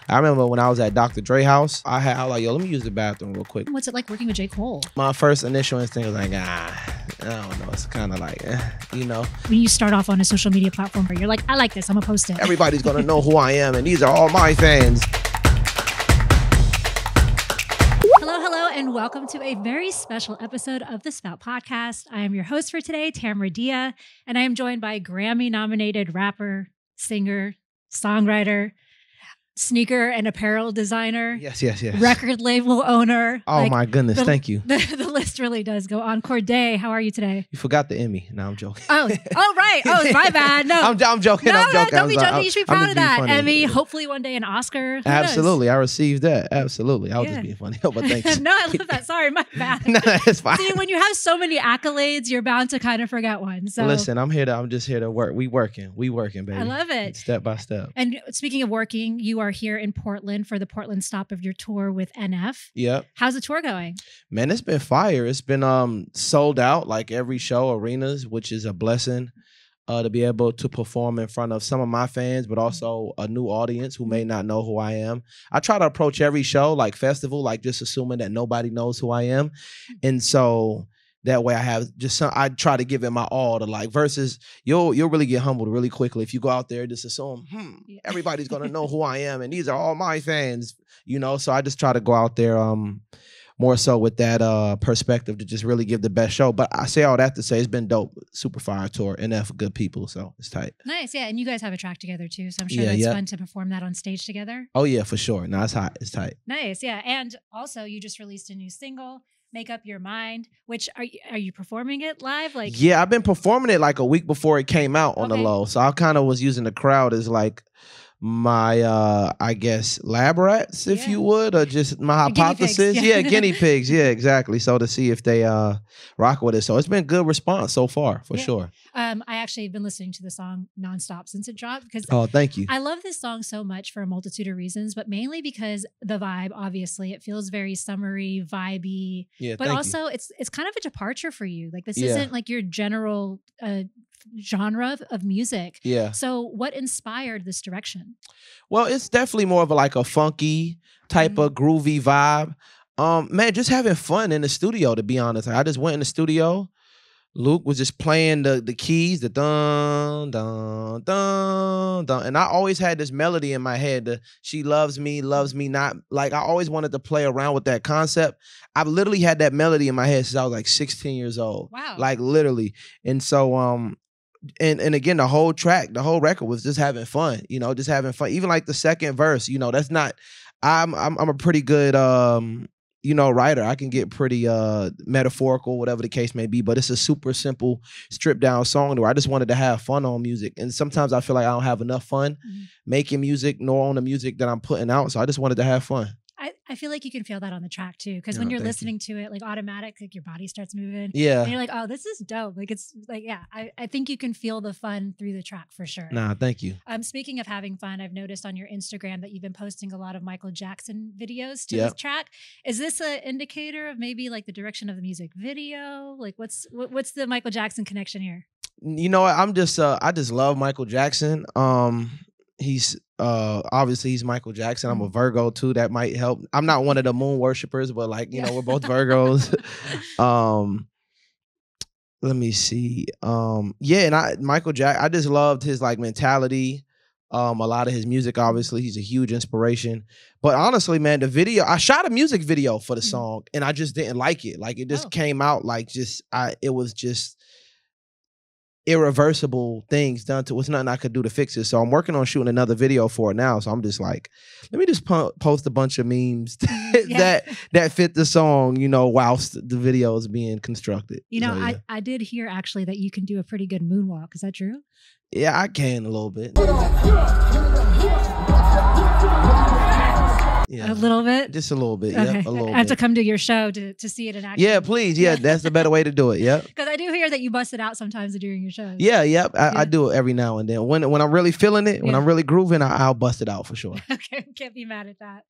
I remember when I was at Dr. Dre house, I was like, yo, let me use the bathroom real quick. What's it like working with J. Cole? My first initial instinct was like, I don't know. It's kind of like, you know. When you start off on a social media platform where you're like, I like this, I'm gonna post it. Everybody's going to know who I am, and these are all my fans. Hello, and welcome to a very special episode of the Spout Podcast. I am your host for today, Tamara Dhia, and I am joined by Grammy-nominated rapper, singer, songwriter, sneaker and apparel designer. Yes. Record label owner. Oh, my goodness. Thank you. The list really does go on. Cordae, how are you today? You forgot the Emmy. No, I'm joking. Oh, right. Oh, my bad. No, I'm joking. No, I'm joking. don't be joking. You should be proud of that. Funny. Emmy, hopefully one day an Oscar. Who Absolutely. knows? I received that. Absolutely. I was just being funny. But thanks. No, I love that. Sorry, my bad. No, it's fine. See, when you have so many accolades, you're bound to kind of forget one. So listen, I'm just here to work. We working, baby. I love it. Step by step. And speaking of working, you are here in Portland for the Portland stop of your tour with NF. Yep. How's the tour going? Man, it's been fire. It's been sold out like every show, arenas, which is a blessing to be able to perform in front of some of my fans, but also a new audience who may not know who I am. I try to approach every show like festival, like just assuming that nobody knows who I am. And so that way I have just I try to give it my all to like versus you'll really get humbled really quickly if you go out there just assume everybody's gonna know who I am and these are all my fans, you know. So I just try to go out there more so with that perspective to just really give the best show. But I say all that to say it's been dope. Super fire tour, NF good people, so it's tight. Nice, yeah. And you guys have a track together too, so I'm sure that's fun to perform that on stage together. Oh yeah, for sure. No, it's hot. It's tight. Nice, yeah. And also you just released a new single, Make Up Your Mind, which are you performing it live? Like, yeah, I've been performing it like a week before it came out on the low. So I kind of was using the crowd as like my I guess lab rats, if you would, or just my hypothesis. Guinea pigs. Yeah, exactly. So to see if they rock with it. So it's been good response so far, for sure. I actually have been listening to the song nonstop since it dropped because thank you. I love this song so much for a multitude of reasons, but mainly because the vibe, obviously, it feels very summery, vibey. Yeah, but also it's kind of a departure for you. Like this isn't like your general genre of music. Yeah. So what inspired this direction? Well, it's definitely more of a funky type of groovy vibe. Man, just having fun in the studio, to be honest. I just went in the studio. Luke was just playing the keys, the dun, dun, dun, dun. And I always had this melody in my head, she loves me not. Like, I always wanted to play around with that concept. I've literally had that melody in my head since I was like 16 years old. Wow. Like, literally. And so, and again, the whole record was just having fun, you know, just having fun. Even like the second verse, you know, that's not, I'm a pretty good, writer. I can get pretty metaphorical, whatever the case may be, but it's a super simple, stripped down song where I just wanted to have fun on music. And sometimes I feel like I don't have enough fun making music nor on the music that I'm putting out. So I just wanted to have fun. I feel like you can feel that on the track too, because when you're listening to it, like automatic, like your body starts moving. Yeah. And you're like, oh, this is dope. Like it's like, I think you can feel the fun through the track for sure. Nah, thank you. Speaking of having fun, I've noticed on your Instagram that you've been posting a lot of Michael Jackson videos to this track. Is this an indicator of maybe like the direction of the music video? Like what's the Michael Jackson connection here? You know what? I'm just I just love Michael Jackson. He's obviously he's Michael Jackson. I'm a Virgo too. That might help. I'm not one of the moon worshipers, but like, you know, we're both Virgos. Let me see. And Michael Jackson, I just loved his like mentality. A lot of his music, obviously, he's a huge inspiration. But honestly, man, the video, I shot a music video for the song and I just didn't like it. Like it just came out like it was just irreversible things done to it. Was nothing I could do to fix it. So I'm working on shooting another video for it now. So I'm just like, let me just post a bunch of memes that fit the song, you know, whilst the video is being constructed. You know, so, I did hear actually that you can do a pretty good moonwalk. Is that true? Yeah, I can a little bit. Yeah. A little bit? Just a little bit, okay. Yep, a little bit. I have to come to your show to see it in action. Yeah, please. Yeah, that's the better way to do it, yeah. Because I do hear that you bust it out sometimes during your shows. Yeah, yep. I do it every now and then. When I'm really feeling it, when I'm really grooving, I'll bust it out for sure. Okay, can't be mad at that.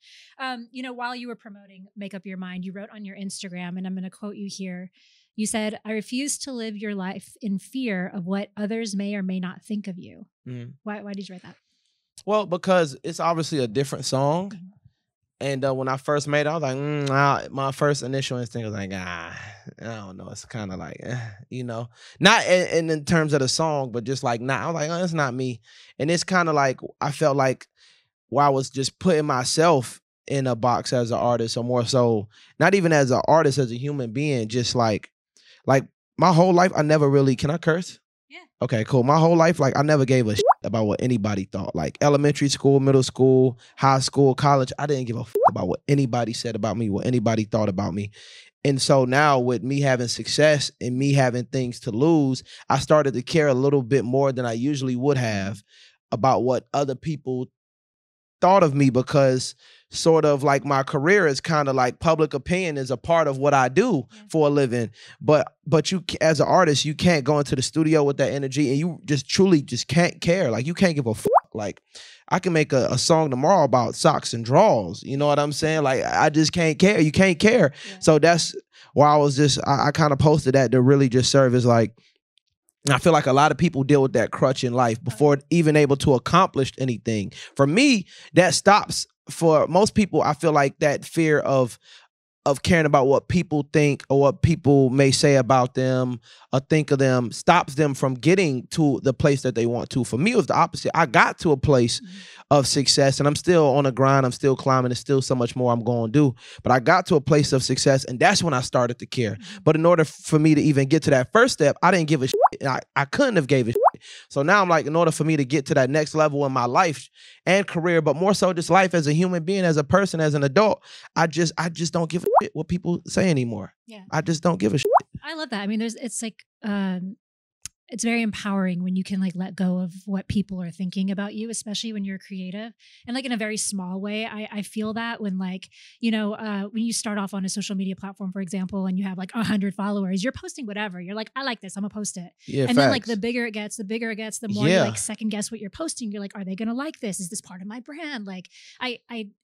You know, while you were promoting Make Up Your Mind, you wrote on your Instagram, and I'm going to quote you here. You said, "I refuse to live your life in fear of what others may or may not think of you." Mm. Why did you write that? Well, because it's obviously a different song. And when I first made it, I was like, my first initial instinct was like, I don't know. It's kind of like, not in terms of the song, but just like, I was like, oh, it's not me. And it's kind of like, I felt like I was just putting myself in a box as an artist, or more so, not even as an artist, as a human being, just like my whole life, I never really, can I curse? Yeah. Okay, cool. My whole life, like I never gave a shit about what anybody thought. Like elementary school, middle school, high school, college, I didn't give a fuck about what anybody said about me, what anybody thought about me. And so now with me having success and me having things to lose, I started to care a little bit more than I usually would have about what other people thought of me, because sort of like my career is kind of like public opinion is a part of what I do for a living. But you, as an artist, you can't go into the studio with that energy, and you just truly just can't care. Like you can't give a fuck. Like I can make a song tomorrow about socks and drawers. You know what I'm saying? Like I just can't care. You can't care. Yeah. So that's why I kind of posted that to really just serve as like, I feel like a lot of people deal with that crutch in life before even able to accomplish anything. For me, that stops. For most people, I feel like that fear of caring about what people think or what people may say about them or think of them stops them from getting to the place that they want to. For me, it was the opposite. I got to a place of success, and I'm still on the grind. I'm still climbing. There's still so much more I'm going to do. But I got to a place of success, and that's when I started to care. But in order for me to even get to that first step, I didn't give a shit. I couldn't have gave a shit. So now I'm like, in order for me to get to that next level in my life and career, but more so just life as a human being, as a person, as an adult, I just don't give a shit what people say anymore. Yeah. I just don't give a shit. I love that. I mean, it's like, it's very empowering when you can like let go of what people are thinking about you, especially when you're creative. And like in a very small way, I feel that when like, when you start off on a social media platform, for example, and you have like 100 followers, you're posting whatever. You're like, I like this, I'm gonna post it. Yeah, and then like the bigger it gets, the more you like second guess what you're posting. You're like, are they gonna like this? Is this part of my brand? Like I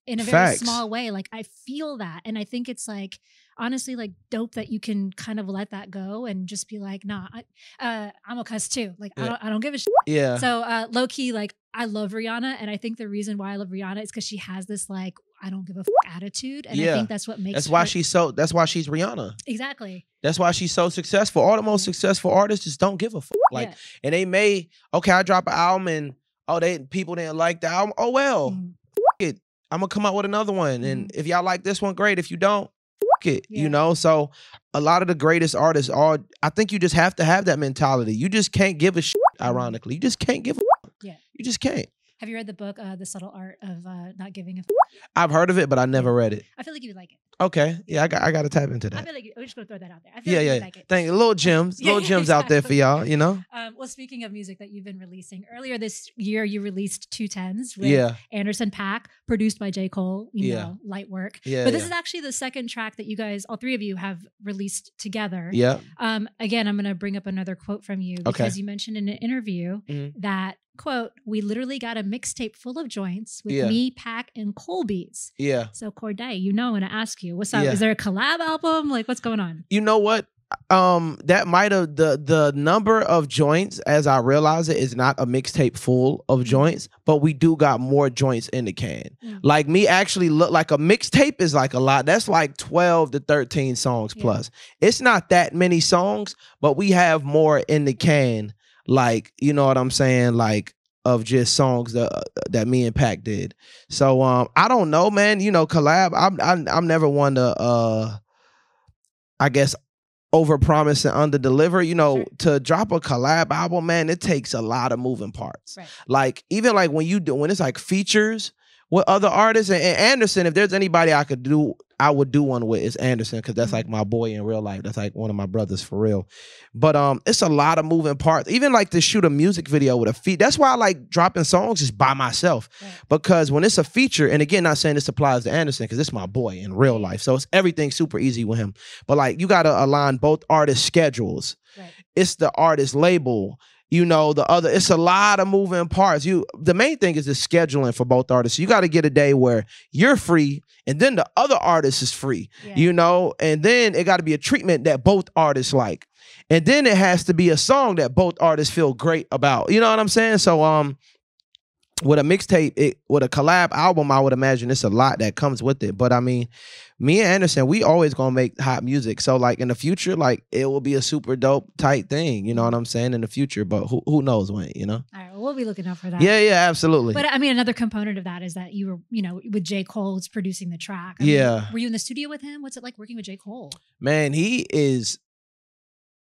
in a very small way, like I feel that. And I think it's like, honestly, like dope that you can kind of let that go and just be like, nah, I'm a cuss too. Like I don't give a shit. Yeah. So low key, like I love Rihanna, and I think the reason why I love Rihanna is because she has this like I don't give a attitude, and I think that's what makes. That's why she's Rihanna. Exactly. That's why she's so successful. All the most successful artists just don't give a fuck. Like, and they may I drop an album and people didn't like the album. Oh well, it. I'm gonna come out with another one, and if y'all like this one, great. If you don't, it, so a lot of the greatest artists I think you just have to have that mentality. You just can't give a shit, ironically. You just can't give a shit. Yeah. You just can't. Have you read the book, The Subtle Art of Not Giving a I've heard of it, but I never read it. I feel like you would like it. Okay. Yeah, I got to tap into that. I feel like we're just going to throw that out there. I feel like you would like it. Thank you. Little gems exactly. Out there for y'all, Well, speaking of music that you've been releasing, earlier this year you released 210s with Anderson .Paak, produced by J. Cole, light work. Yeah, but this is actually the second track that you guys, all three of you, have released together. Yeah. Again, I'm going to bring up another quote from you because you mentioned in an interview that, quote, we literally got a mixtape full of joints with me, Paak, and Cole beats. Yeah. So Cordae, I'm going to ask you, what's up? Is there a collab album? Like, what's going on? You know what? That might have the number of joints, as I realize it, is not a mixtape full of joints, but we do got more joints in the can. Like me actually look like a mixtape is like a lot. That's like 12 to 13 songs plus. It's not that many songs, but we have more in the can. Like, you know what I'm saying? Like of just songs that me and Paak did. So I don't know, man. Collab. I'm never one to I guess overpromise and underdeliver. Sure. To drop a collab album, man, it takes a lot of moving parts. Right. Like even like when it's like features with other artists and Anderson, if there's anybody I would do one with, is Anderson, because that's like my boy in real life. That's like one of my brothers for real. But it's a lot of moving parts. Even like to shoot a music video with a feat. That's why I like dropping songs just by myself. Right. Because when it's a feature, and again, not saying this applies to Anderson because it's my boy in real life. So it's everything super easy with him. But like you gotta align both artists' schedules. Right. It's the artist label. It's a lot of moving parts. The main thing is the scheduling for both artists. You got to get a day where you're free and then the other artist is free, and then it got to be a treatment that both artists like. And then it has to be a song that both artists feel great about. You know what I'm saying? So, with a mixtape, with a collab album, I would imagine it's a lot that comes with it. But I mean, me and Anderson, we always gonna make hot music. So like in the future, like it will be a super dope tight thing. You know what I'm saying? In the future, but who knows when? You know? All right, well, we'll be looking out for that. Yeah, absolutely. But I mean, another component of that is that you were, you know, with J. Cole's producing the track. I Yeah. mean, were you in the studio with him? What's it like working with J. Cole? Man, he is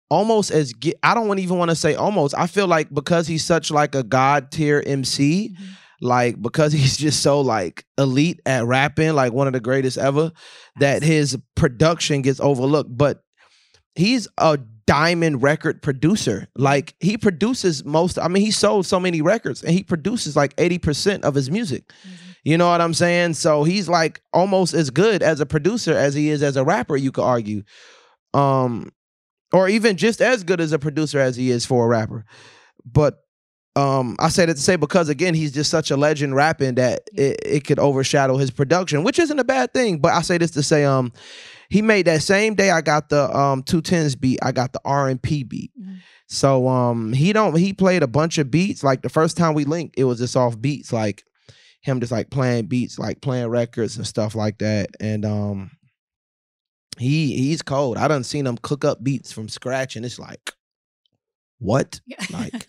almost as I don't even want to say almost. I feel like because he's such like a god tier MC, like because he's just so like elite at rapping, like one of the greatest ever, that his production gets overlooked. But he's a diamond record producer. Like he produces he sold so many records and he produces like 80% of his music. You know what I'm saying? So he's like almost as good as a producer as he is as a rapper, you could argue. Or even just as good as a producer as he is for a rapper. But I say that to say because, again, he's just such a legend rapping that it could overshadow his production, which isn't a bad thing. But I say this to say he made that same day I got the 210s beat, I got the R&P beat. So he played a bunch of beats. Like the first time we linked, it was just off beats, like him just like playing beats, like playing records and stuff like that. And he's cold. I done seen him cook up beats from scratch, and it's like, what? Like,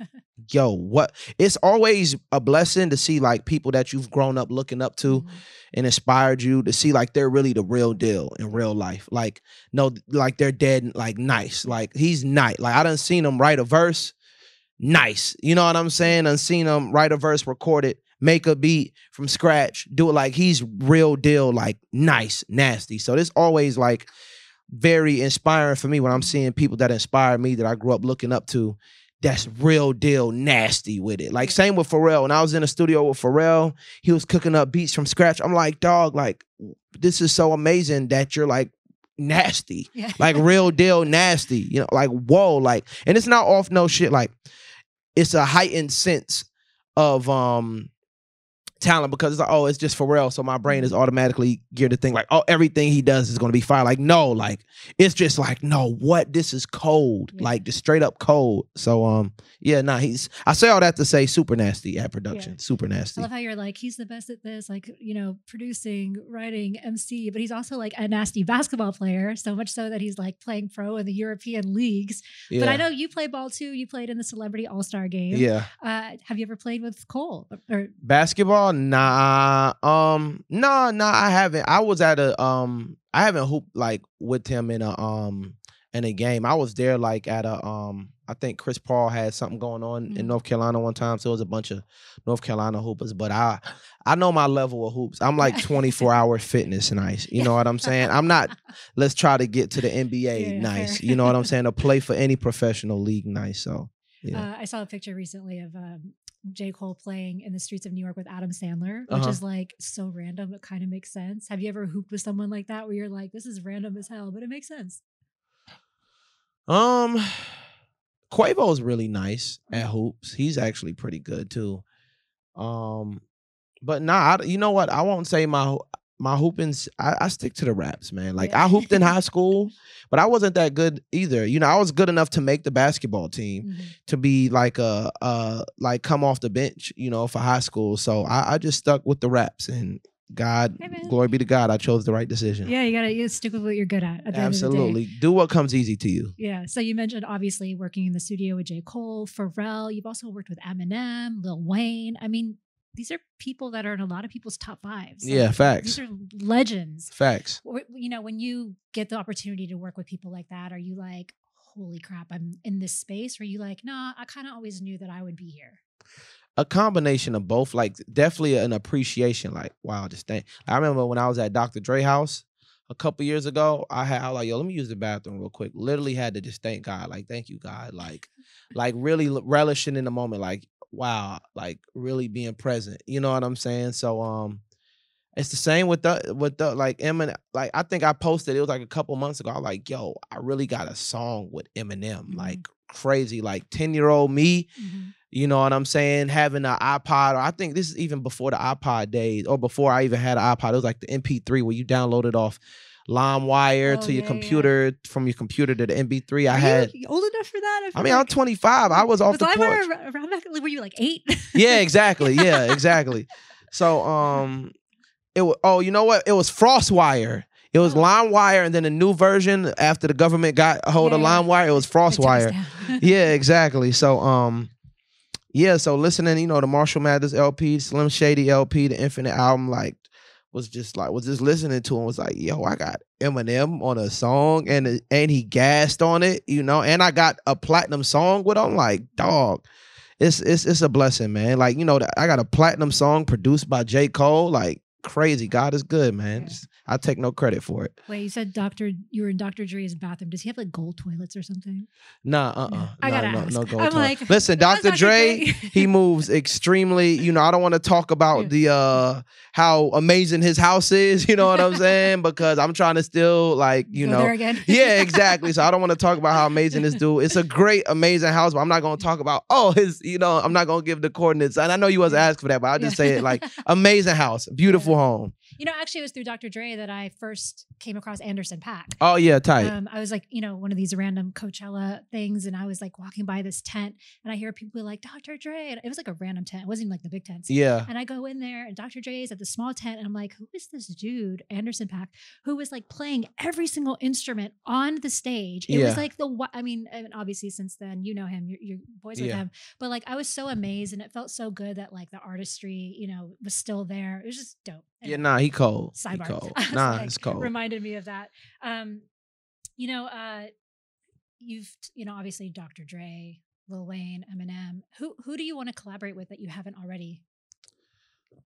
yo, what? It's always a blessing to see like people that you've grown up looking up to and inspired you to see like they're really the real deal in real life. Like, no, like they're dead, like nice. Like he's nice. Like I done seen him write a verse, nice. You know what I'm saying? Done seen him write a verse, record it, make a beat from scratch, do it like he's real deal, like nice, nasty. So this always like very inspiring for me when I'm seeing people that inspire me that I grew up looking up to that's real deal nasty with it. Like same with Pharrell. When I was in the studio with Pharrell, he was cooking up beats from scratch. I'm like, dog, like this is so amazing that you're like nasty, like real deal nasty, you know, like whoa, like, and it's not off no shit, like it's a heightened sense of talent because it's like, oh, it's just Pharrell, so my brain is automatically geared to think like, oh, everything he does is going to be fire. Like no, like it's just like, no, what, this is cold, like just straight up cold. So I say all that to say super nasty at production, super nasty. I love how you're like, he's the best at this, like, you know, producing, writing, MC, but he's also like a nasty basketball player, so much so that he's like playing pro in the European leagues. But I know you play ball too. You played in the Celebrity All-Star game. Have you ever played with Cole or basketball? Nah, I haven't. I was at I haven't hooped like with him in a game. I was there like at I think Chris Paul had something going on in North Carolina one time, so it was a bunch of North Carolina hoopers. But I know my level of hoops. I'm like 24-hour fitness nice. You know what I'm saying? I'm not, let's try to get to the NBA nice. Fair. You know what I'm saying? To play for any professional league nice. So I saw a picture recently of J. Cole playing in the streets of New York with Adam Sandler, which is like so random. It kind of makes sense. Have you ever hooped with someone like that where you're like, this is random as hell, but it makes sense? Quavo's really nice at hoops. He's actually pretty good too. But nah, you know what? I won't say my hoopings. I stick to the raps, man. Like I hooped in high school, but I wasn't that good either. You know, I was good enough to make the basketball team, to be like like come off the bench, you know, for high school. So I just stuck with the raps, and God, glory be to God, I chose the right decision. Yeah, you gotta stick with what you're good at the Absolutely. End of the day. Do what comes easy to you. Yeah. So you mentioned obviously working in the studio with J. Cole, Pharrell. You've also worked with Eminem, Lil Wayne. I mean, these are people that are in a lot of people's top fives. Yeah, facts. These are legends. Facts. You know, when you get the opportunity to work with people like that, are you like, holy crap, I'm in this space? Or are you like, nah, I kind of always knew that I would be here? A combination of both, like definitely an appreciation, like, wow, just thank. I remember when I was at Dr. Dre house a couple years ago, I was like, yo, let me use the bathroom real quick. Literally had to just thank God, like, thank you, God. Like really relishing in the moment, like, wow, like really being present. You know what I'm saying? So it's the same with the like Eminem. Like I think I posted, it was like a couple months ago. I was like, yo, I really got a song with Eminem, like crazy, like 10-year-old me. You know what I'm saying? Having an iPod, or I think this is even before the iPod days, or before I even had an iPod. It was like the MP3 where you downloaded off LimeWire to your computer, from your computer to the MP3. Are you old enough for that? I'm 25. I was off the porch. Around back, were you like 8? Yeah, exactly. Yeah, exactly. So you know what? It was FrostWire. It was LimeWire, and then a new version after the government got a hold of LimeWire, it was FrostWire. Yeah, exactly. So so listening, you know, the Marshall Mathers LP, Slim Shady LP, the Infinite album, like was just listening to him, was like, yo, I got Eminem on a song and he gassed on it, you know, and I got a platinum song with him. Like, dog, it's a blessing, man. Like, you know, I got a platinum song produced by J. Cole. Like, crazy. God is good, man. I take no credit for it. Wait, you said you were in Dr. Dre's bathroom. Does he have like gold toilets or something? Nah, I gotta ask. No gold toilets. Like, listen, Dr. Dre, he moves extremely, you know, I don't want to talk about the how amazing his house is, you know what I'm saying? Because I'm trying to still, like, you know. There again. Yeah, exactly. So I don't want to talk about how amazing this dude. It's a great, amazing house, but I'm not going to talk about, I'm not going to give the coordinates. And I know you wasn't asking for that, but I'll just say it, like, amazing house, beautiful home. You know, actually, it was through Dr. Dre that I first came across Anderson .Paak. Oh, yeah, tight. I was like, you know, one of these random Coachella things, and I was like walking by this tent, and I hear people like, Dr. Dre. And it was like a random tent. It wasn't even like the big tents. Yeah. And I go in there, and Dr. Dre is at the small tent, and I'm like, who is this dude, Anderson .Paak, who was like playing every single instrument on the stage? It was like and obviously since then, you know him, your boys with him. But like, I was so amazed, and it felt so good that like the artistry, you know, was still there. It was just dope. Yeah, nah, he cold. Sidebar. He cold. Nah, like, it's cold. Reminded me of that. You know, you've, you know, obviously Dr. Dre, Lil Wayne, Eminem. Who do you want to collaborate with that you haven't already?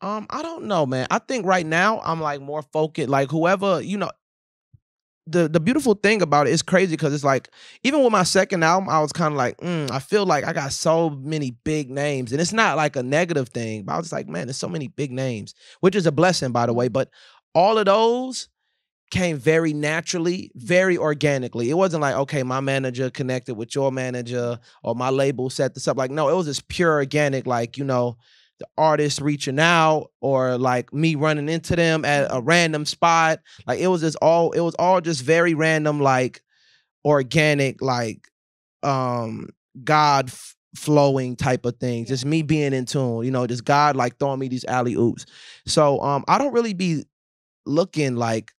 I don't know, man. I think right now I'm like more focused, like whoever, you know, the beautiful thing about it is crazy because it's like, even with my second album, I was kind of like, I feel like I got so many big names. And it's not like a negative thing, but I was like, man, there's so many big names, which is a blessing, by the way. But all of those came very naturally, very organically. It wasn't like, okay, my manager connected with your manager or my label set this up. Like, no, it was just pure organic, like, you know, the artist reaching out or like me running into them at a random spot. Like it was all just very random, like organic, like God flowing type of things. Just me being in tune, you know, just God like throwing me these alley oops. So I don't really be looking like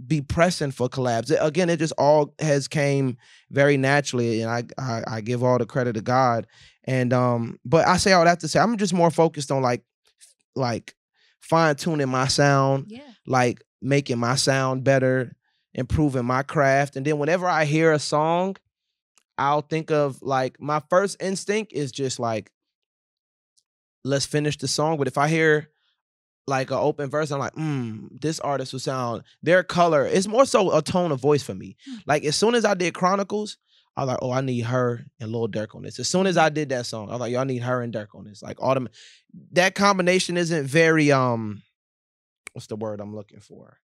be pressing for collabs. Again, it just all has came very naturally, and I give all the credit to God. And but I say all that to say I'm just more focused on like fine tuning my sound, like making my sound better, improving my craft. And then whenever I hear a song, I'll think of like my first instinct is just like, let's finish the song. But if I hear like an open verse, I'm like, this artist will sound, their color, it's more so a tone of voice for me. Like as soon as I did Chronicles, I was like, oh, I need her and Lil Durk on this. As soon as I did that song, I was like, y'all need her and Durk on this. Like that combination isn't very what's the word I'm looking for?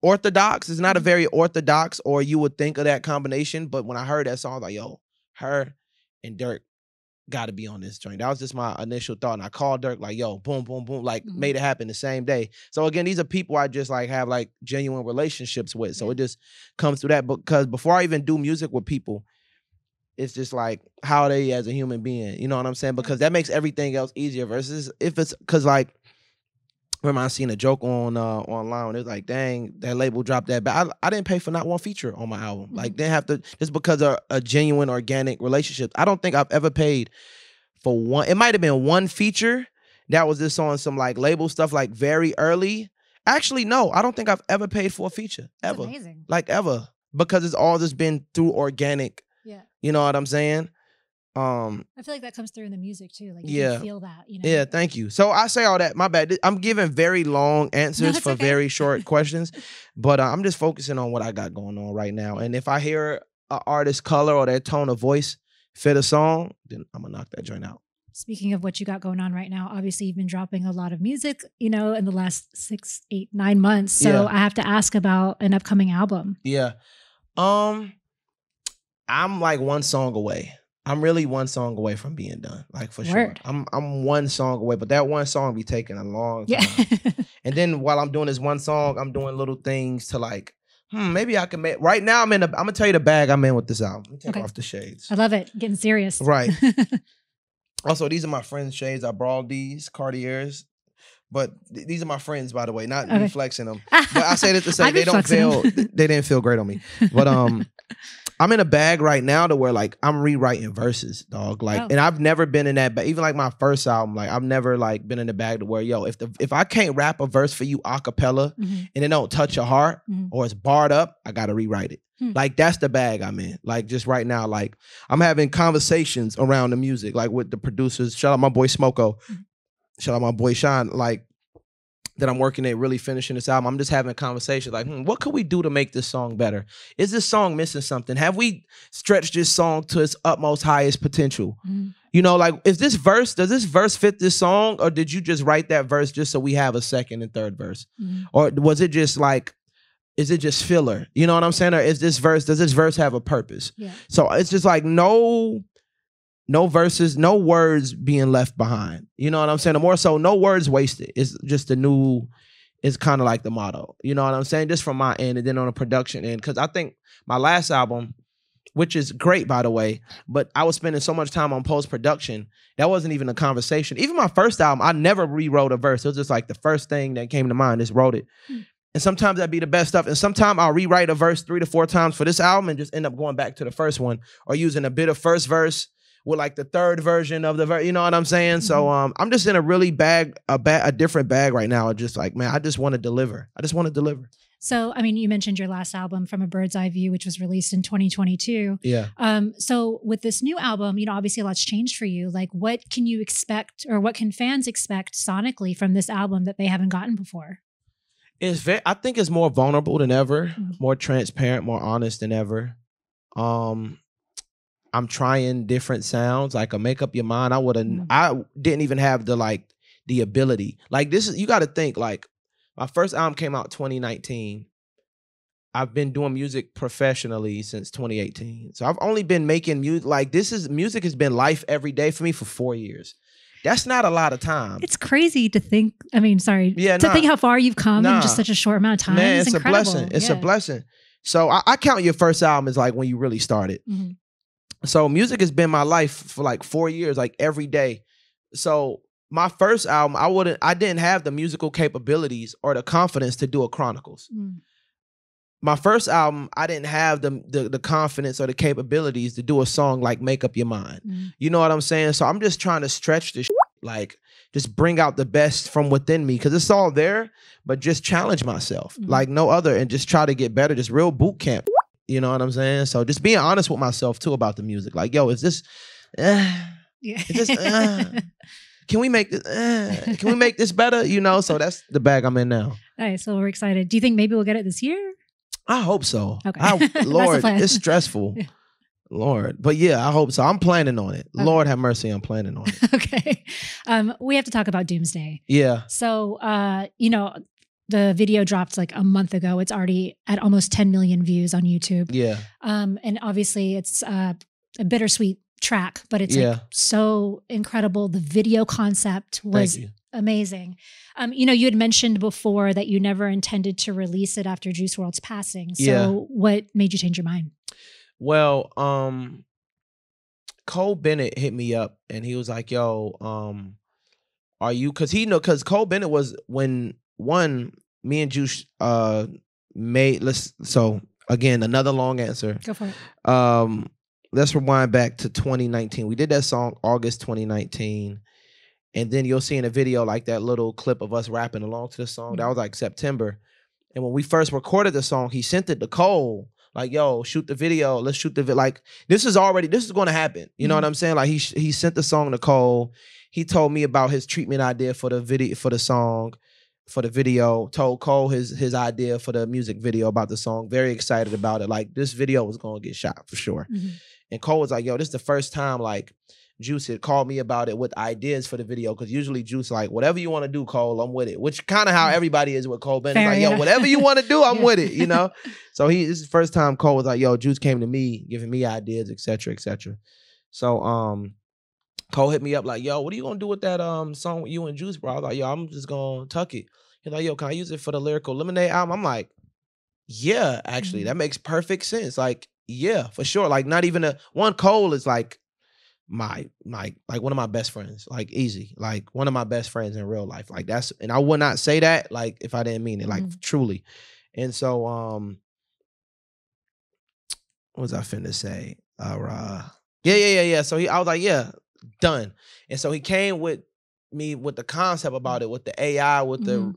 Orthodox. It's not a very orthodox, or you would think of that combination. But when I heard that song, I was like, yo, her and Durk got to be on this joint. That was just my initial thought. And I called Durk like, yo, boom, boom, boom, like made it happen the same day. So again, these are people I just like have like genuine relationships with. So it just comes through that. Because before I even do music with people, it's just like how are they as a human being, you know what I'm saying? Because that makes everything else easier versus if it's, because like, remember I seen a joke on online. It was like, dang, that label dropped that. But I didn't pay for not one feature on my album. Like they have to, just because of a genuine organic relationship. I don't think I've ever paid for one. It might have been one feature that was just on some like label stuff like very early. Actually, no, I don't think I've ever paid for a feature ever. That's amazing. Like ever. Because it's all just been through organic. Yeah. You know what I'm saying? I feel like that comes through in the music too. Like you can feel that, you know? Yeah, thank you. So I say all that, my bad. I'm giving very long answers for very short questions, but I'm just focusing on what I got going on right now. And if I hear an artist's color or their tone of voice fit a song, then I'm gonna knock that joint out. Speaking of what you got going on right now, obviously you've been dropping a lot of music, you know, in the last 6, 8, 9 months. So I have to ask about an upcoming album. Yeah. I'm like one song away. I'm really one song away from being done, like for sure. I'm one song away, but that one song be taking a long time. And then while I'm doing this one song, I'm doing little things to like Maybe I can make. Right now, I'm gonna tell you the bag I'm in with this album. Let me take off the shades. I love it. Getting serious. Right. Also, these are my friends' shades. I brought these Cartiers. But these are my friends, by the way, not me flexing them. But I say this to say they didn't feel great on me. But I'm in a bag right now to where like I'm rewriting verses, dog. Like, and I've never been in that. But even like my first album, like I've never like been in the bag to where if I can't rap a verse for you a cappella and it don't touch your heart or it's barred up, I gotta rewrite it. Like that's the bag I'm in. Like just right now, like I'm having conversations around the music, like with the producers. Shout out my boy Smoko. Shout out my boy Sean, like that I'm working at really finishing this album. I'm just having a conversation like, what could we do to make this song better? Is this song missing something? Have we stretched this song to its utmost highest potential? You know, like, does this verse fit this song? Or did you just write that verse just so we have a second and third verse? Or was it just like, is it just filler? You know what I'm saying? Or does this verse have a purpose? Yeah. So it's just like no verses, no words being left behind. You know what I'm saying? Or more so, no words wasted. It's just it's kind of like the motto. You know what I'm saying? Just from my end and then on the production end. Because I think my last album, which is great, by the way, but I was spending so much time on post-production, that wasn't even a conversation. Even my first album, I never rewrote a verse. It was just like the first thing that came to mind, just wrote it. And sometimes that'd be the best stuff. And sometimes I'll rewrite a verse 3 to 4 times for this album and just end up going back to the first one or using a bit of first verse with like the third version of the verse, you know what I'm saying? So I'm just in a really a different bag right now. Just like, man, I just want to deliver. So, I mean, you mentioned your last album, From a Bird's Eye View, which was released in 2022. Yeah. So with this new album, you know, obviously a lot's changed for you. Like, what can you expect, or what can fans expect sonically from this album that they haven't gotten before? I think it's more vulnerable than ever, more transparent, more honest than ever. I'm trying different sounds, like a Make Up Your Mind. I didn't even have the ability. Like this is, you got to think, like my first album came out 2019. I've been doing music professionally since 2018. So I've only been making music. Like music has been life every day for me for 4 years. That's not a lot of time. It's crazy to think, think how far you've come in just such a short amount of time. Man, it's a blessing. It's a blessing. So I count your first album as like when you really started. So music has been my life for like 4 years, like every day. So my first album, I didn't have the musical capabilities or the confidence to do a Chronicles. My first album, I didn't have the confidence or the capabilities to do a song like Make Up Your Mind. You know what I'm saying? So I'm just trying to stretch this, like just bring out the best from within me, because it's all there, but just challenge myself like no other and just try to get better, just real boot camp. You know what I'm saying? So just being honest with myself too about the music. Like, yo, is this, can we make this better? You know, so that's the bag I'm in now. Nice. So we're excited. Do you think maybe we'll get it this year? I hope so. Okay. Lord, it's stressful. Yeah. Lord. But yeah, I hope so. I'm planning on it. Okay. Lord have mercy, I'm planning on it. Okay. We have to talk about Doomsday. Yeah. So, you know, the video dropped like a month ago. It's already at almost 10 million views on YouTube. Yeah. And obviously it's a bittersweet track, but it's like so incredible. The video concept was amazing. You know, you had mentioned before that you never intended to release it after Juice WRLD's passing. So what made you change your mind? Well, Cole Bennett hit me up and he was like, yo, are you, because Cole Bennett was when me and Juice so again, another long answer. Go for it. Let's rewind back to 2019. We did that song August 2019. And then you'll see in a video like that little clip of us rapping along to the song. That was like September. And when we first recorded the song, he sent it to Cole. Like, yo, shoot the video. Let's shoot the video. Like, this is going to happen. You know what I'm saying? Like, he sent the song to Cole. He told me about his treatment idea for the video, for the song, for the video. Told Cole his idea for the music video about the song. Very excited about it. Like, this video was going to get shot for sure. And Cole was like, yo, this is the first time, like, Juice had called me about it with ideas for the video, because usually Juice like, whatever you want to do, Cole, I'm with it. Which kind of how everybody is with Cole Bennett. Like, yo, whatever you want to do, I'm with it, you know? So this is the first time Cole was like, yo, Juice came to me, giving me ideas, et cetera, et cetera. So Cole hit me up like, yo, what are you going to do with that song with you and Juice, bro? I was like, yo, I'm just going to tuck it. He's like, yo, can I use it for the Lyrical Lemonade album? I'm like, Yeah, actually, that makes perfect sense. Like, yeah, for sure. Like, not even one Cole is like my like one of my best friends. Like, easy. Like, one of my best friends in real life. Like, that's, and I would not say that like if I didn't mean it. Like, truly. And so what was I finna say? Yeah. So I was like, yeah, done. And so he came with me with the concept about it, with the AI, with the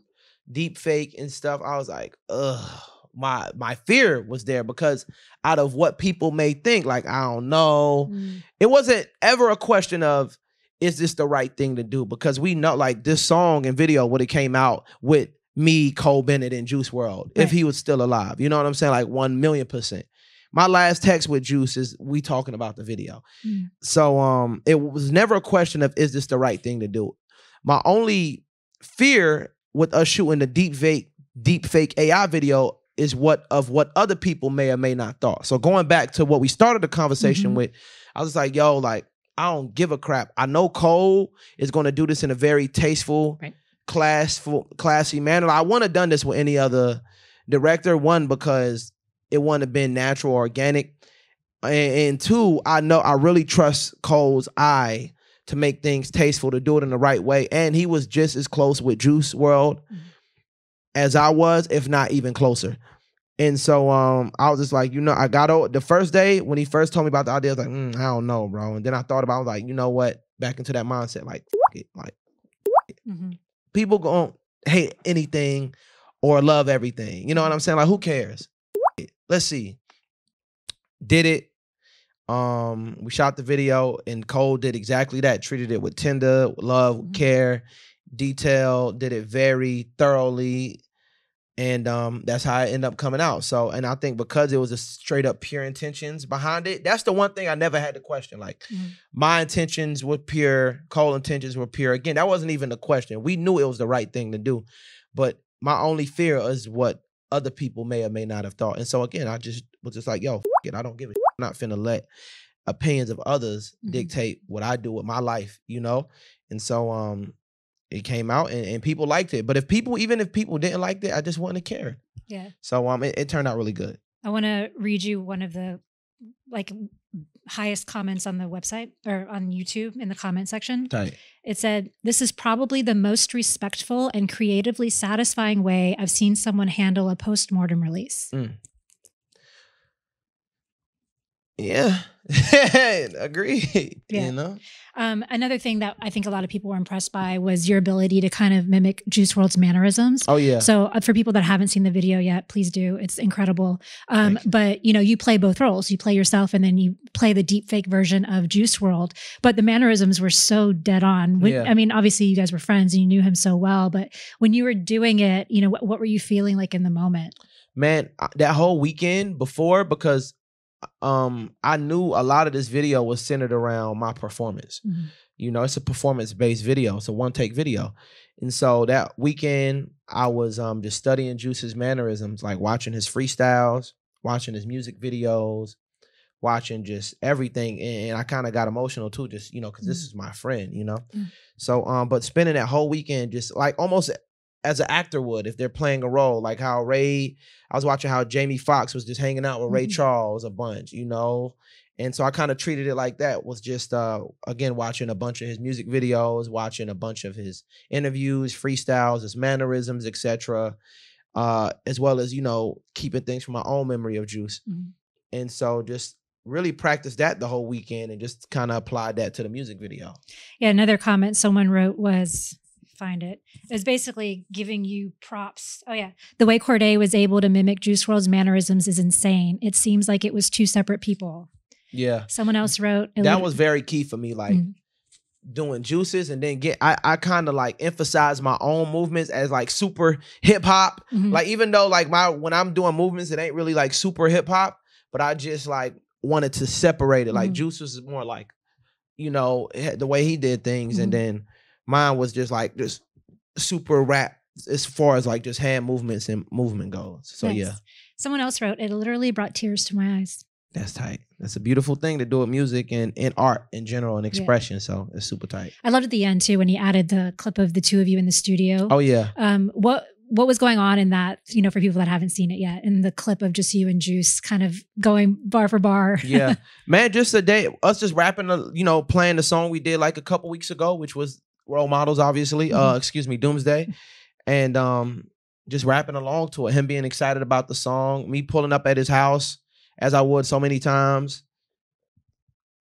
deep fake and stuff. I was like, ugh. My fear was there because out of what people may think, like, I don't know. It wasn't ever a question of, is this the right thing to do? Because we know, like, this song and video would have came out with me, Cole Bennett, and Juice WRLD, if he was still alive. You know what I'm saying? Like 1,000,000%. My last text with Juice is we talking about the video. So it was never a question of, is this the right thing to do? My only fear with us shooting the deep fake AI video is what other people may or may not thought. So going back to what we started the conversation with, I was like, yo, like, I don't give a crap. I know Cole is going to do this in a very tasteful, classy manner. I wouldn't have done this with any other director. One, because it wouldn't have been natural, organic. And two, I know I really trust Cole's eye to make things tasteful, to do it in the right way. And he was just as close with Juice WRLD as I was, if not even closer. And so I was just like, I got the first day when he first told me about the idea, I was like, I don't know, bro. And then I thought about it, I was like, you know what? Back into that mindset, like, it. Like, people gonna hate anything or love everything. You know what I'm saying? Like, who cares? Let's see. Did it. We shot the video and Cole did exactly that. Treated it with tender, love, care, detail, did it very thoroughly. And that's how it ended up coming out. So, and I think because it was a straight up pure intentions behind it, that's the one thing I never had to question. Like, my intentions were pure, Cole's intentions were pure. Again, that wasn't even a question. We knew it was the right thing to do. But my only fear is what other people may or may not have thought. And so again, I just was just like, yo, f it. I don't give a shit. I'm not finna let opinions of others dictate what I do with my life, And so it came out and people liked it. But even if people didn't like it, I just wouldn't have cared. Yeah. So it turned out really good. I want to read you one of the highest comments on the website or on YouTube in the comment section. Tight. It said, "This is probably the most respectful and creatively satisfying way I've seen someone handle a post-mortem release." Yeah. Agree. Yeah. Another thing that I think a lot of people were impressed by was your ability to kind of mimic Juice WRLD's mannerisms. Oh, yeah. So for people that haven't seen the video yet, please do. It's incredible. But, you play both roles. You play yourself and then you play the deep fake version of Juice WRLD. But the mannerisms were so dead on. I mean, obviously you guys were friends and you knew him so well. But when you were doing it, what were you feeling like in the moment? Man, that whole weekend before, because I knew a lot of this video was centered around my performance. It's a performance-based video. It's a one-take video. And so that weekend, I was just studying Juice's mannerisms, like watching his freestyles, watching his music videos, watching just everything. And I kind of got emotional too, just, because this is my friend, So, but spending that whole weekend just like almost as an actor would if they're playing a role, like how I was watching how Jamie Foxx was just hanging out with Ray Charles a bunch, And so I kind of treated it like that, was just, again, watching a bunch of his music videos, watching a bunch of his interviews, freestyles, his mannerisms, etc., as well as, keeping things from my own memory of Juice. And so just really practiced that the whole weekend and just kind of applied that to the music video. Yeah, another comment someone wrote was... find it. It was basically giving you props. Oh yeah. The way Cordae was able to mimic Juice WRLD's mannerisms is insane. It seems like it was two separate people. Yeah. Someone else wrote. That was very key for me. Like doing Juice's and then I kind of like emphasize my own movements as like super hip hop. Like even though like when I'm doing movements, it ain't really like super hip hop, but I just like wanted to separate it. Like Juice was more like, the way he did things. And then mine was just super rap as far as like just hand movements and movement goes. So nice. Yeah. Someone else wrote, "It literally brought tears to my eyes." That's tight. That's a beautiful thing to do with music and art in general and expression. Yeah. So it's super tight. I loved at the end too when he added the clip of the two of you in the studio. Oh yeah. what was going on in that, you know, for people that haven't seen it yet, in the clip of just you and Juice kind of going bar for bar? Yeah, man, just a day, us just rapping, you know, playing the song we did like a couple weeks ago, which was Role Models, obviously. Doomsday. And just rapping along to it. Him being excited about the song. Me pulling up at his house, as I would so many times.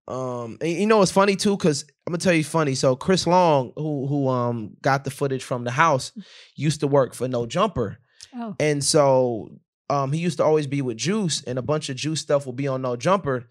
And you know, it's funny too, because I'm gonna tell you funny. So Chris Long, who got the footage from the house, used to work for No Jumper. Oh. And so he used to always be with Juice, and a bunch of Juice stuff will be on No Jumper.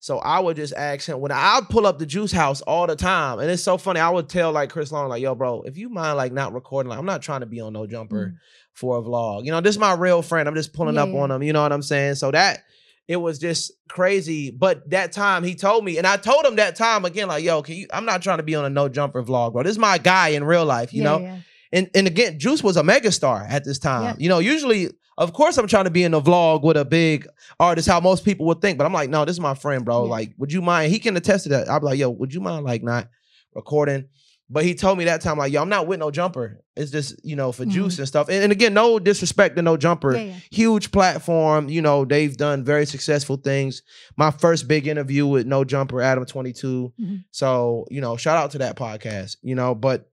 So I would just ask him, when I'd pull up the Juice house all the time, and it's so funny, I would tell like Chris Long, like, yo, bro, if you mind like not recording, like I'm not trying to be on No Jumper for a vlog. You know, this is my real friend. I'm just pulling up on him, you know what I'm saying? So that, it was just crazy. But that time he told me, and I told him that time again, like, yo, I'm not trying to be on a No Jumper vlog, bro. This is my guy in real life, you know? Yeah. And again, Juice was a megastar at this time. Yeah. You know, usually, of course, I'm trying to be in a vlog with a big artist, how most people would think. But I'm like, no, this is my friend, bro. Yeah. Like, would you mind? He can attest to that. I'd be like, yo, would you mind like not recording? But he told me that time, like, yo, I'm not with No Jumper. It's just, you know, for Juice and stuff. And again, no disrespect to No Jumper. Yeah. Huge platform. You know, they've done very successful things. My first big interview with No Jumper, Adam 22. So, you know, shout out to that podcast, you know, but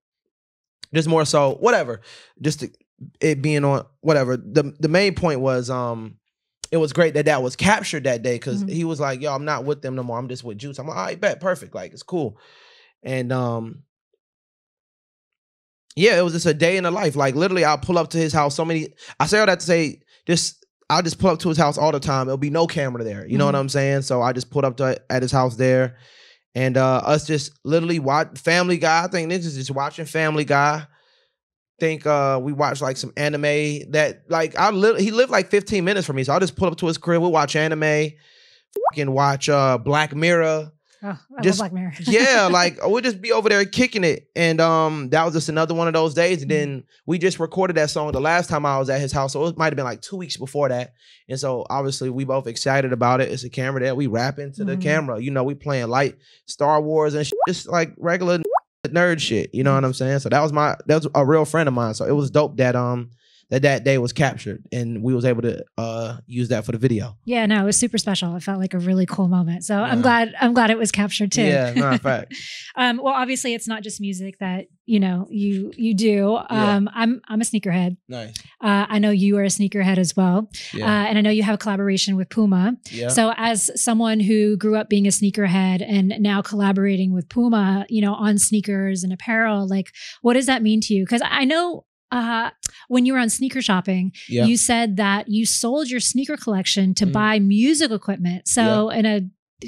just more so, whatever. Just it being on, whatever. The main point was, it was great that was captured that day, because he was like, yo, I'm not with them no more. I'm just with Juice. I'm like, all right, bet, perfect. Like, it's cool. And yeah, it was just a day in the life. Like, literally, I'll pull up to his house I say all that to say, I'll just pull up to his house all the time. It'll be no camera there. You know what I'm saying? So I just pulled up at his house there. And us just literally watch Family Guy. I think niggas just watching Family Guy. Think we watched like some anime that like he lived like 15 minutes from me. So I'll just pull up to his crib. We'll watch anime, fucking watch Black Mirror. Oh, I love Black Mirror. Yeah, like we'll just be over there kicking it. And that was just another one of those days. And then we just recorded that song the last time I was at his house. So it might have been like 2 weeks before that. And so obviously we both excited about it. It's a camera there. We rap into the camera. You know, we playing light Star Wars and just like regular nerd shit. You know what I'm saying? So that was a real friend of mine. So it was dope that that day was captured and we was able to use that for the video. Yeah, no, it was super special. It felt like a really cool moment. So I'm glad it was captured too. Yeah, no, in fact. Well, obviously it's not just music that, you know, you do. I'm a sneakerhead. Nice. I know you are a sneakerhead as well. Yeah. And I know you have a collaboration with Puma. Yeah. So as someone who grew up being a sneakerhead and now collaborating with Puma, you know, on sneakers and apparel, like what does that mean to you? Because I know when you were on Sneaker Shopping, you said that you sold your sneaker collection to buy music equipment. So in a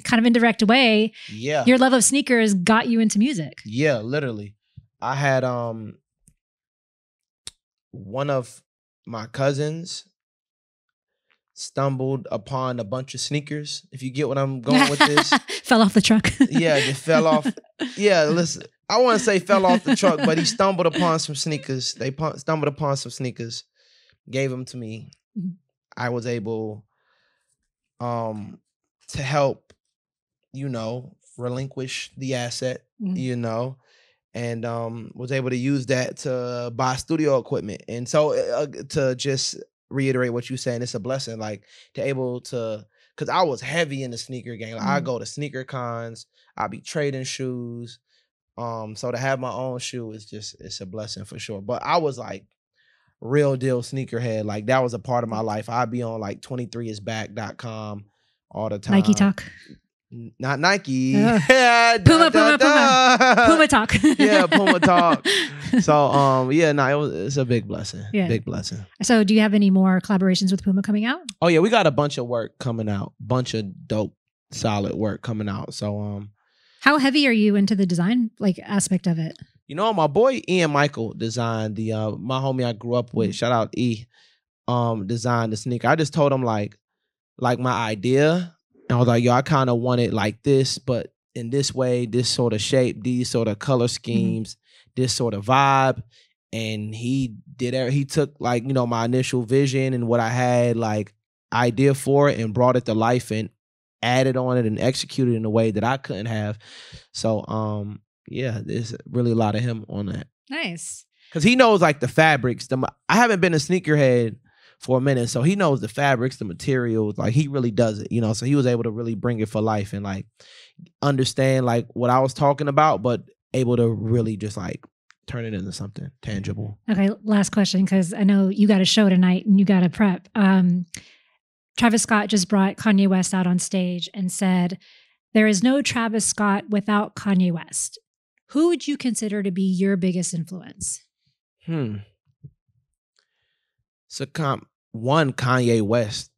kind of indirect way, your love of sneakers got you into music. Yeah, literally. I had one of my cousins stumbled upon a bunch of sneakers. If you get what I'm going with this. Fell off the truck. Yeah, just fell off. Yeah, listen. I want to say fell off the truck, but he stumbled upon some sneakers. They stumbled upon some sneakers, gave them to me. I was able to help, you know, relinquish the asset, you know, and was able to use that to buy studio equipment. And so to just reiterate what you're saying, it's a blessing, like to able to, because I was heavy in the sneaker game. Like, I go to sneaker cons, I be trading shoes. So to have my own shoe is it's a blessing for sure. But I was like real deal sneakerhead. Like that was a part of my life. I'd be on like 23isback.com all the time. Nike Talk. Not Nike. Puma Talk. Yeah, Puma Talk. So it's a big blessing. Yeah. Big blessing. So do you have any more collaborations with Puma coming out? Oh yeah, we got a bunch of work coming out. Bunch of dope, solid work coming out. So how heavy are you into the design aspect of it? You know, my boy Ian Michael designed my homie I grew up with, shout out E, designed the sneaker. I just told him like my idea. And I was like, yo, I kind of want it like this, but in this way, this sort of shape, these sort of color schemes, this sort of vibe. And he took like, you know, my initial vision and what I had like idea for it and brought it to life and added on it and executed in a way that I couldn't have. So, there's really a lot of him on that. Nice. Because he knows like the fabrics. I haven't been a sneakerhead for a minute, so he knows the fabrics, the materials. Like he really does it, you know. So he was able to really bring it for life and like understand like what I was talking about, but able to really just like turn it into something tangible. Okay, last question, because I know you got a show tonight and you got to prep. Travis Scott just brought Kanye West out on stage and said, "There is no Travis Scott without Kanye West." Who would you consider to be your biggest influence? So one, Kanye West.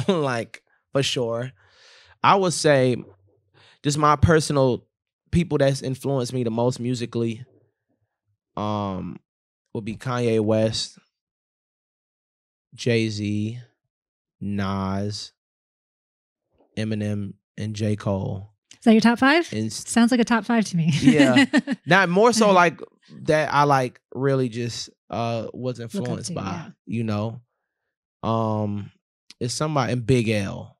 Like, for sure. I would say just my personal people that's influenced me the most musically would be Kanye West, Jay-Z, Nas, Eminem, and J. Cole. Is that your top 5? And sounds like a top 5 to me. Yeah. Not more so like that I like really just was influenced by, yeah. you know. It's somebody in Big L.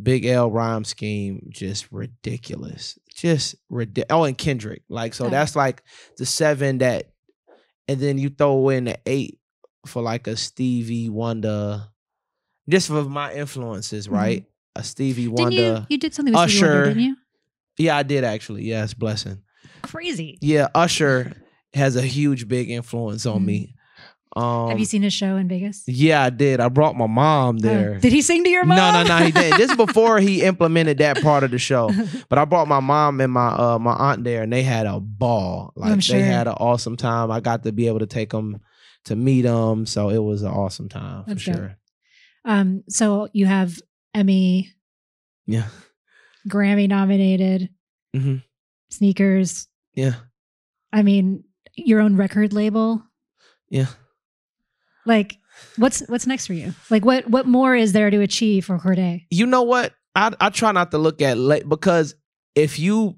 Big L rhyme scheme, just ridiculous. Just ridiculous. Oh, and Kendrick. Like, so that's like the 7 that, and then you throw in the 8 for like a Stevie Wonder, just for my influences, right? A Stevie Wonder. You did something with Stevie Wonder, didn't you? Yeah, I did actually. Yes, blessing. Crazy. Yeah, Usher has a huge, big influence on me. Have you seen his show in Vegas? Yeah, I did. I brought my mom there. Did he sing to your mom? No, he didn't. This is before he implemented that part of the show. But I brought my mom and my aunt there, and they had a ball. Like they had an awesome time. I got to be able to take them to meet them, so it was an awesome time for sure. So you have Emmy, Grammy nominated, sneakers. Yeah. I mean, your own record label. Yeah. Like, what's next for you? Like, what more is there to achieve for Cordae? You know what? I try not to look at because if you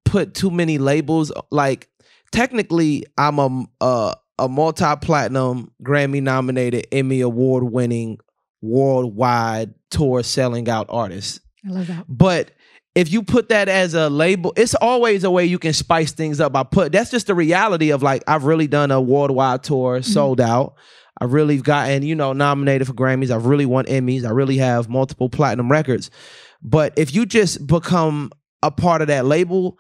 put too many labels, like technically I'm a multi-platinum, Grammy-nominated, Emmy Award-winning, worldwide tour selling out artist. I love that. But if you put that as a label, it's always a way you can spice things up. That's just the reality of like, I've really done a worldwide tour, sold out. I've really gotten, nominated for Grammys. I've really won Emmys. I really have multiple platinum records. But if you just become a part of that label,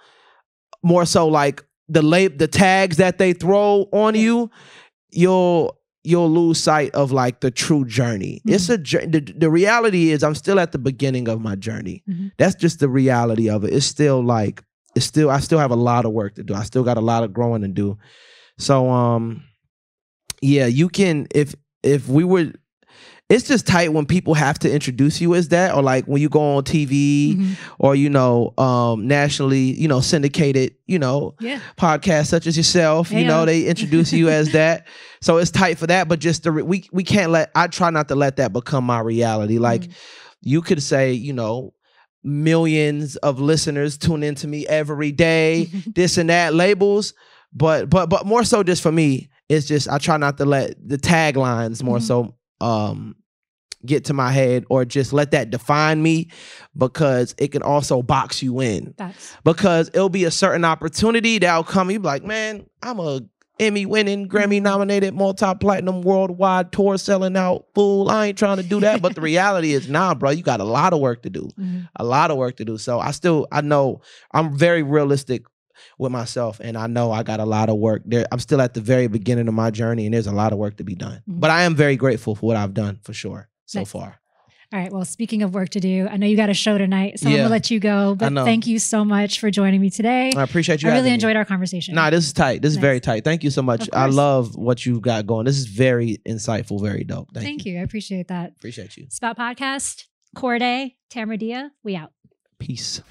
more so like the tags that they throw on you, you'll lose sight of like the true journey. It's a the reality is I'm still at the beginning of my journey. That's just the reality of it. I still have a lot of work to do. I still got a lot of growing to do. So yeah, you can if we were, it's just tight when people have to introduce you as that, or like when you go on TV or nationally, syndicated, podcasts such as yourself, they introduce you as that. So it's tight for that, but just we can't I try not to let that become my reality. Like you could say, millions of listeners tune into me every day, this and that, labels, but more so just for me, it's just I try not to let the taglines more so get to my head or just let that define me, because it can also box you in. Because it'll be a certain opportunity that'll come, you be like, man, I'm a Emmy winning, Grammy nominated, multi-platinum, worldwide tour selling out fool. I ain't trying to do that. But the reality is, nah, bro, you got a lot of work to do. A lot of work to do. So I know I'm very realistic with myself, and I know I got a lot of work there. I'm still at the very beginning of my journey, and there's a lot of work to be done. But I am very grateful for what I've done for sure so far. All right. Well, speaking of work to do, I know you got a show tonight, so I'm going to let you go. But thank you so much for joining me today. I appreciate you. I really enjoyed our conversation. Nah, this is tight. This is very tight. Thank you so much. I love what you got going. This is very insightful, very dope. Thank you. I appreciate that. Appreciate you. Spout Podcast, Cordae, Tamara Dhia, we out. Peace.